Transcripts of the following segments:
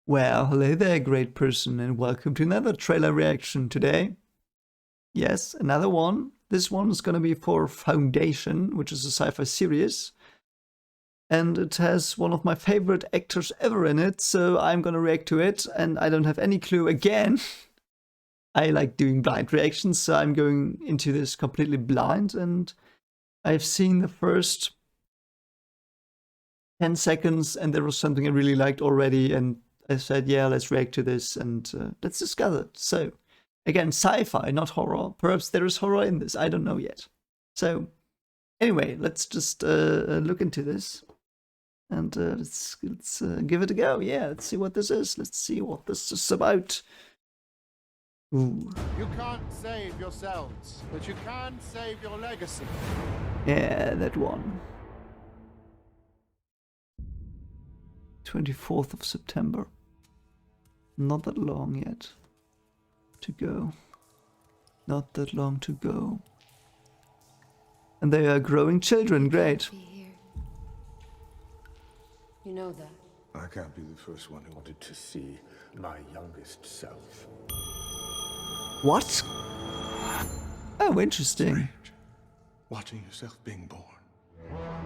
Well, hello there, great person, and welcome to another trailer reaction today. Yes, another one. This one is gonna be for Foundation, which is a sci-fi series. And it has one of my favorite actors ever in it, so I'm gonna react to it, and I don't have any clue again. I like doing blind reactions, so I'm going into this completely blind, and I've seen the first 10 seconds, and there was something I really liked already, and I said, yeah, let's react to this and let's discuss it. So, again, sci-fi, not horror. Perhaps there is horror in this, I don't know yet. So, anyway, let's just look into this and let's give it a go. Yeah, let's see what this is. Let's see what this is about. Ooh. You can't save yourselves, but you can save your legacy. Yeah, that one. 24th of September. Not that long yet to go. Not that long to go. And they are growing children, great. You know that. I can't be the first one who wanted to see my youngest self. What? Oh, interesting. Strange. Watching yourself being born.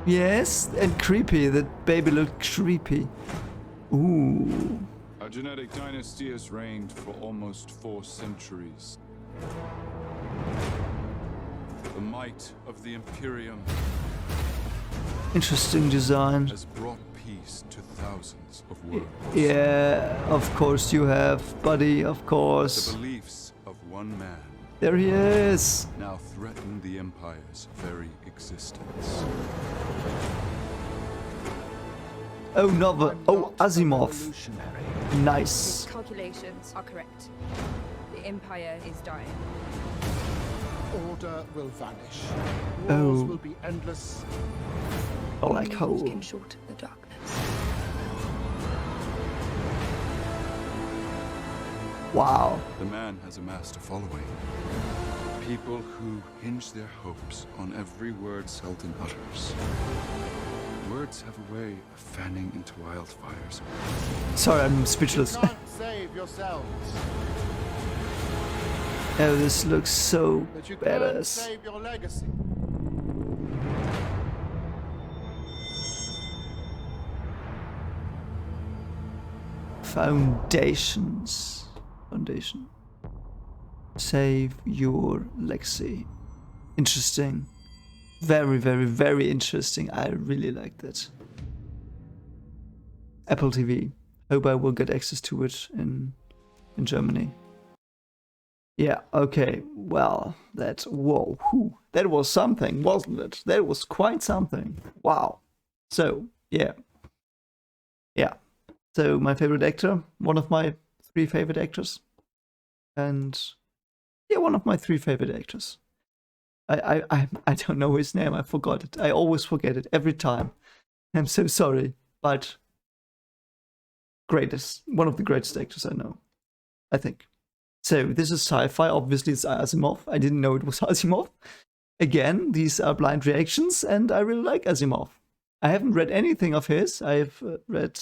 Yes, and creepy. That baby looked creepy. Ooh. Our genetic dynasty has reigned for almost 4 centuries. The might of the Imperium Interesting design. has brought peace to thousands of worlds. Yeah, of course you have, buddy, of The course. beliefs of one man There he is. now threaten the Empire's very existence. Oh, novel. Oh, Asimov. His Nice. calculations are correct. The Empire is dying. Order will vanish. Oh. Wars will be endless. Black We hole. can shorten the darkness. Wow. The man has amassed a following. People who hinge their hopes on every word Sultan utters. Words have a way of fanning into wildfires. Sorry, I'm You speechless. can't save yourselves, Oh, this looks so but you can badass. save your legacy. Foundations. Foundation. Save your legacy. Interesting. Very, very, very interesting. I really like that. Apple TV. Hope I will get access to it in Germany. Yeah, okay. Well, whoa, whew, that was something, wasn't it? That was quite something. Wow. So, yeah. Yeah. So, my favorite actor, one of my 3 favorite actors. And yeah, one of my 3 favorite actors. I don't know his name. I forgot it. I always forget it every time. I'm so sorry, but one of the greatest actors I know, I think. So this is sci-fi. Obviously, it's Asimov. I didn't know it was Asimov. Again, these are blind reactions, and I really like Asimov. I haven't read anything of his. I've read.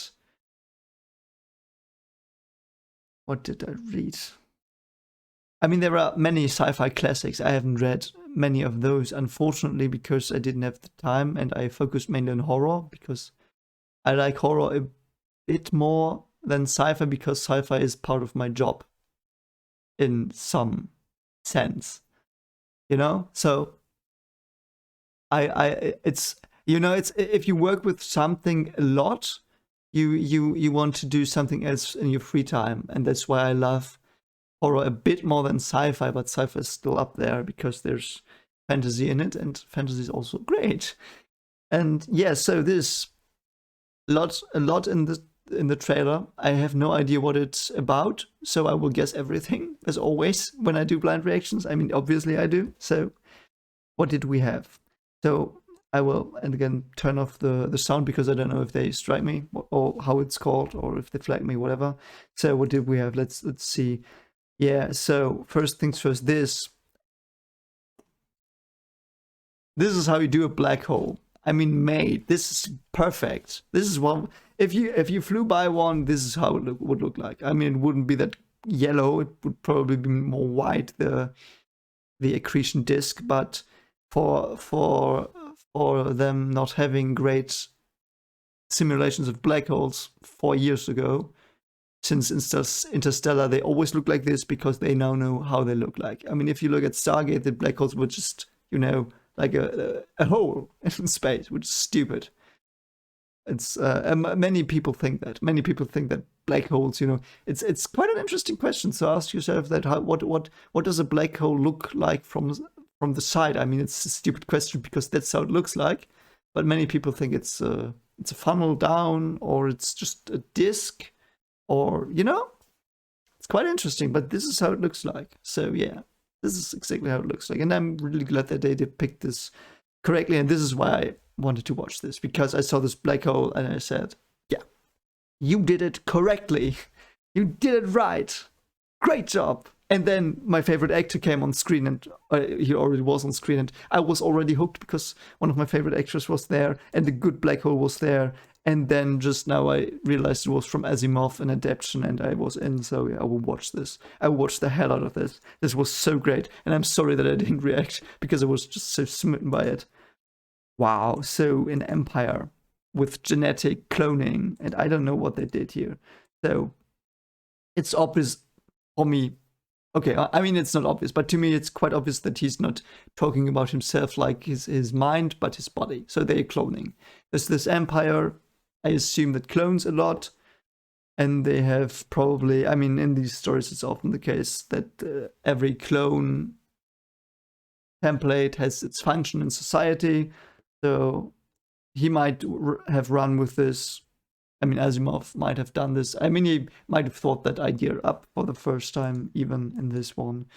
What did I read? I mean, there are many sci-fi classics. I haven't read many of those, unfortunately, because I didn't have the time and I focused mainly on horror because I like horror a bit more than sci-fi because sci-fi is part of my job in some sense, you know? So it's if you work with something a lot, you want to do something else in your free time, and that's why I love horror a bit more than sci-fi, but sci-fi is still up there because there's fantasy in it, and fantasy is also great. And yeah, so there's a lot in the trailer. I have no idea what it's about, so I will guess everything, as always, when I do blind reactions. I mean, obviously I do. So what did we have? So I will, and again, turn off the sound because I don't know if they strike me or how it's called or if they flag me, whatever. So what did we have? Let's see. Yeah, so first things first, this is how you do a black hole. I mean, made. This is perfect. This is one. if you flew by one, this is how it would look like. I mean, it wouldn't be that yellow. It would probably be more white, the accretion disk. But for them not having great simulations of black holes 4 years ago, since Interstellar, they always look like this because they now know how they look like. I mean, if you look at Stargate, the black holes were just, like a hole in space, which is stupid. It's many people think that. Many people think that black holes, it's quite an interesting question. So ask yourself that what does a black hole look like from the side? I mean, it's a stupid question because that's how it looks like. But many people think it's a funnel down, or it's just a disk, or it's quite interesting. But this is how it looks like. So yeah, this is exactly how it looks like, and I'm really glad that they depict this correctly. And this is why I wanted to watch this, because I saw this black hole and I said, yeah, you did it correctly. You did it right. Great job. And then my favorite actor came on screen, and he already was on screen, and I was already hooked because one of my favorite actors was there and the good black hole was there. And then just now I realized it was from Asimov, an adaptation, and I was in. So yeah, I will watch this. I will watch the hell out of this. This was so great. And I'm sorry that I didn't react because I was just so smitten by it. Wow. So in Empire with genetic cloning, and I don't know what they did here. So it's obvious for me. Okay, I mean, it's not obvious, but to me, it's quite obvious that he's not talking about himself like his mind, but his body. So they're cloning. There's this Empire, I assume, that clones a lot. And they have probably, I mean, in these stories, it's often the case that every clone template has its function in society. So he might have run with this. I mean, Asimov might have done this. I mean, he might have thought that idea up for the first time, even in this one.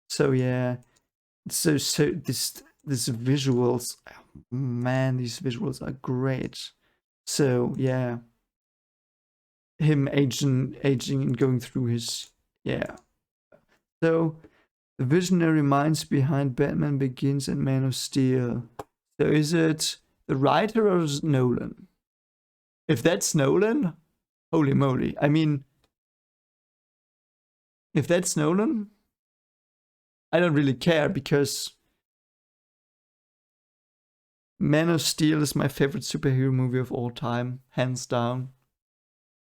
So yeah, so this visuals, man, these visuals are great. So yeah, him aging and going through his, yeah. So the visionary minds behind Batman Begins and Man of Steel. So is it the writer or is it Nolan? If that's Nolan, holy moly. I mean, if that's Nolan, I don't really care, because Man of Steel is my favorite superhero movie of all time, hands down.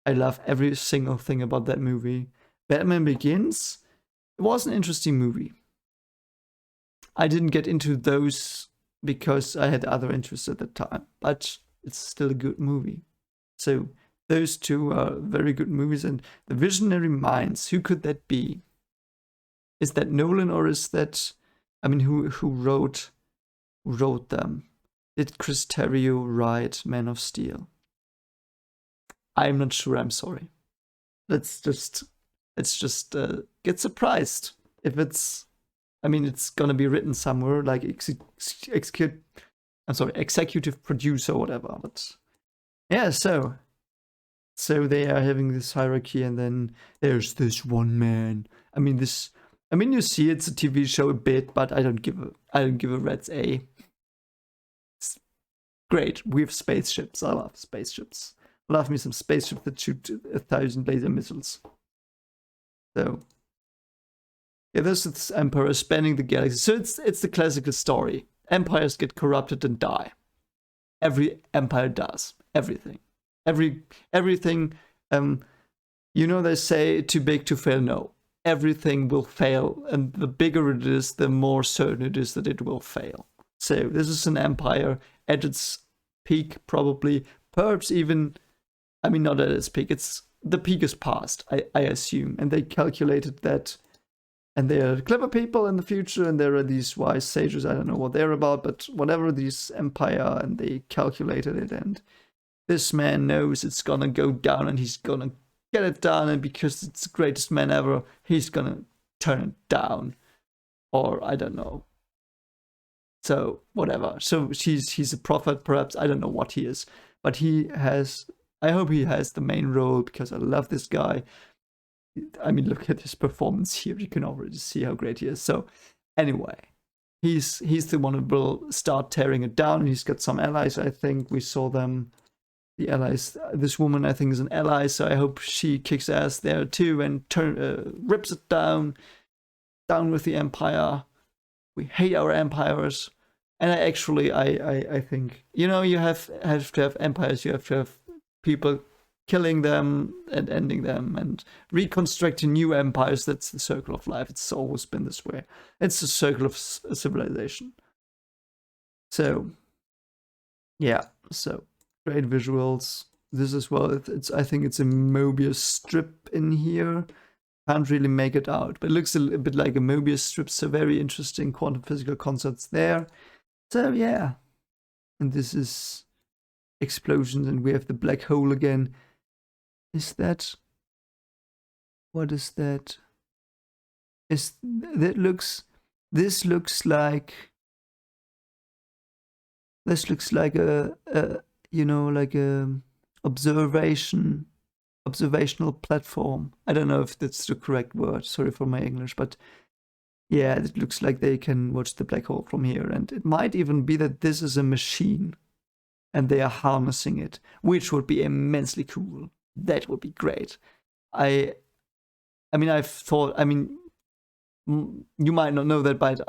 I love every single thing about that movie. Batman Begins, it was an interesting movie. I didn't get into those because I had other interests at the time, but it's still a good movie. So those two are very good movies. And the Visionary Minds, who could that be? Is that Nolan, or is that, I mean, who wrote them? Did Chris Terrio write Man of Steel? I'm not sure, I'm sorry. Let's just get surprised if it's, I mean, it's gonna be written somewhere like executive producer or whatever, but yeah, so they are having this hierarchy, and then there's this one man. I mean, you see it's a TV show a bit, but I don't give a rat's A. It's great. We have spaceships. I love spaceships. Love me some spaceships that shoot 1,000 laser missiles. So yeah, there's this emperor spanning the galaxy. So it's the classical story. Empires get corrupted and die. Every empire does. Everything. Everything. They say too big to fail. No, everything will fail, and the bigger it is, the more certain it is that it will fail. So this is an empire at its peak, probably, perhaps even. I mean, not at its peak. It's the peak is past, I assume, and they calculated that. And they are clever people in the future, and there are these wise sages. I don't know what they're about, but whatever, these empire, and they calculated it, and this man knows it's gonna go down, and he's gonna get it down, and because it's the greatest man ever, he's gonna turn it down. Or I don't know. So whatever. So he's a prophet, perhaps. I don't know what he is. But I hope he has the main role, because I love this guy. I mean, look at his performance here. You can already see how great he is. So anyway, he's the one who will start tearing it down, and he's got some allies. I think we saw them the allies. This woman, I think, is an ally, so I hope she kicks ass there too and rips it down with the empire. We hate our empires, and I think, you know, you have to have empires. You have to have people killing them and ending them and reconstructing new empires. That's the circle of life. It's always been this way. It's the circle of civilization. So yeah, so great visuals. This as well. I think it's a Mobius strip in here. Can't really make it out, but it looks a bit like a Mobius strip. So very interesting quantum physical concepts there. So yeah, and this is explosions, and we have the black hole again. Is that? What is that? Is that looks? This looks like. This looks like a you know, like a observational platform. I don't know if that's the correct word. Sorry for my English, but yeah, it looks like they can watch the black hole from here, and it might even be that this is a machine, and they are harnessing it, which would be immensely cool. That would be great. I mean, I've thought. I mean, you might not know that, but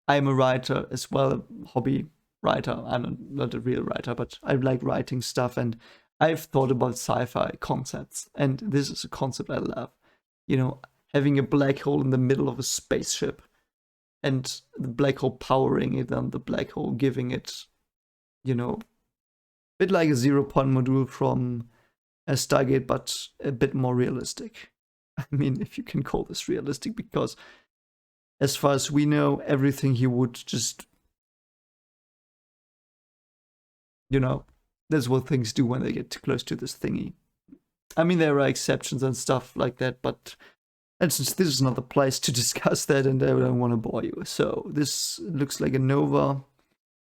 I'm a writer as well, a hobby writer. I'm not a real writer, but I like writing stuff, and I've thought about sci-fi concepts, and this is a concept I love. You know, having a black hole in the middle of a spaceship, and the black hole powering it, and the black hole giving it, you know, a bit like a zero-point module from a Stargate, but a bit more realistic. I mean, if you can call this realistic, because as far as we know, everything he would just, you know, that's what things do when they get too close to this thingy. I mean, there are exceptions and stuff like that, but this is not the place to discuss that, and I don't want to bore you. So this looks like a nova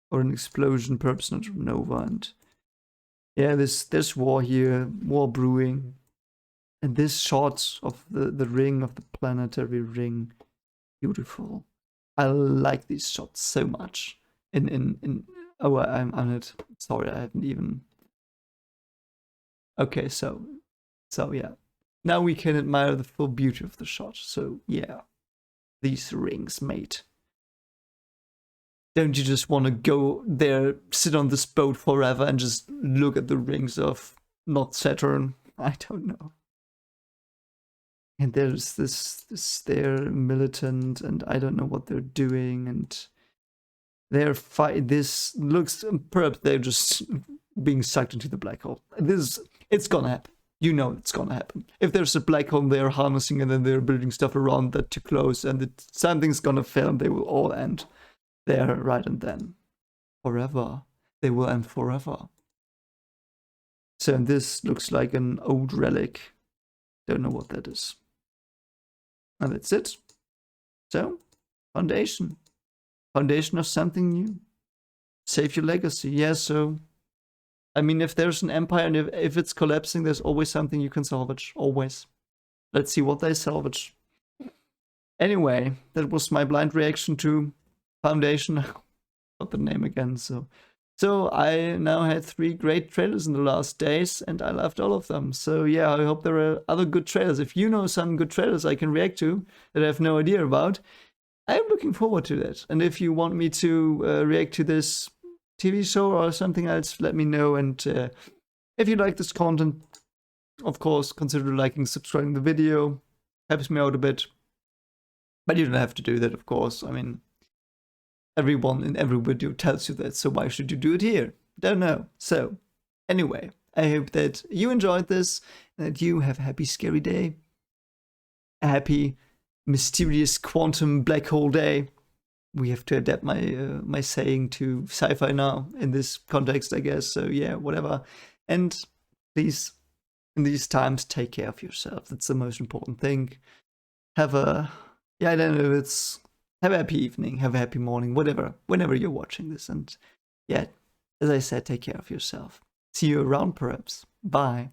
or an explosion, perhaps not a nova, and yeah, there's war here, war brewing, and this shot of the ring, of the planetary ring, beautiful. I like these shots so much. Oh, I'm on it. Sorry, I haven't even. Okay, so yeah. Now we can admire the full beauty of the shot. So yeah, these rings, mate. Don't you just want to go there, sit on this boat forever, and just look at the rings of not Saturn? I don't know. And there's this they're militant, and I don't know what they're doing, and they're this looks, perhaps they're just being sucked into the black hole. It's gonna happen. You know it's gonna happen. If there's a black hole, they're harnessing, and then they're building stuff around that to close, and something's gonna fail, and they will all end there right and then. Forever. They will end forever. So this looks like an old relic. Don't know what that is. And that's it. So, foundation. Foundation of something new. Save your legacy. Yeah, so I mean, if there's an empire and if it's collapsing, there's always something you can salvage. Always. Let's see what they salvage. Anyway, that was my blind reaction to Foundation. Got the name again, so I now had 3 great trailers in the last days, and I loved all of them. So yeah, I hope there are other good trailers. If you know some good trailers I can react to that I have no idea about, I'm looking forward to that. And if you want me to react to this TV show or something else, let me know. And if you like this content, of course, consider liking, subscribing the video. Helps me out a bit. But you don't have to do that, of course. I mean, everyone in every video tells you that, so why should you do it here? Don't know. So, anyway, I hope that you enjoyed this, and that you have a happy, scary day. A happy, mysterious quantum black hole day. We have to adapt my saying to sci-fi now in this context, I guess. So yeah, whatever. And please, in these times, take care of yourself. That's the most important thing. Have a, I don't know, have a happy evening, have a happy morning, whatever, whenever you're watching this. And yeah, as I said, take care of yourself. See you around, perhaps. Bye.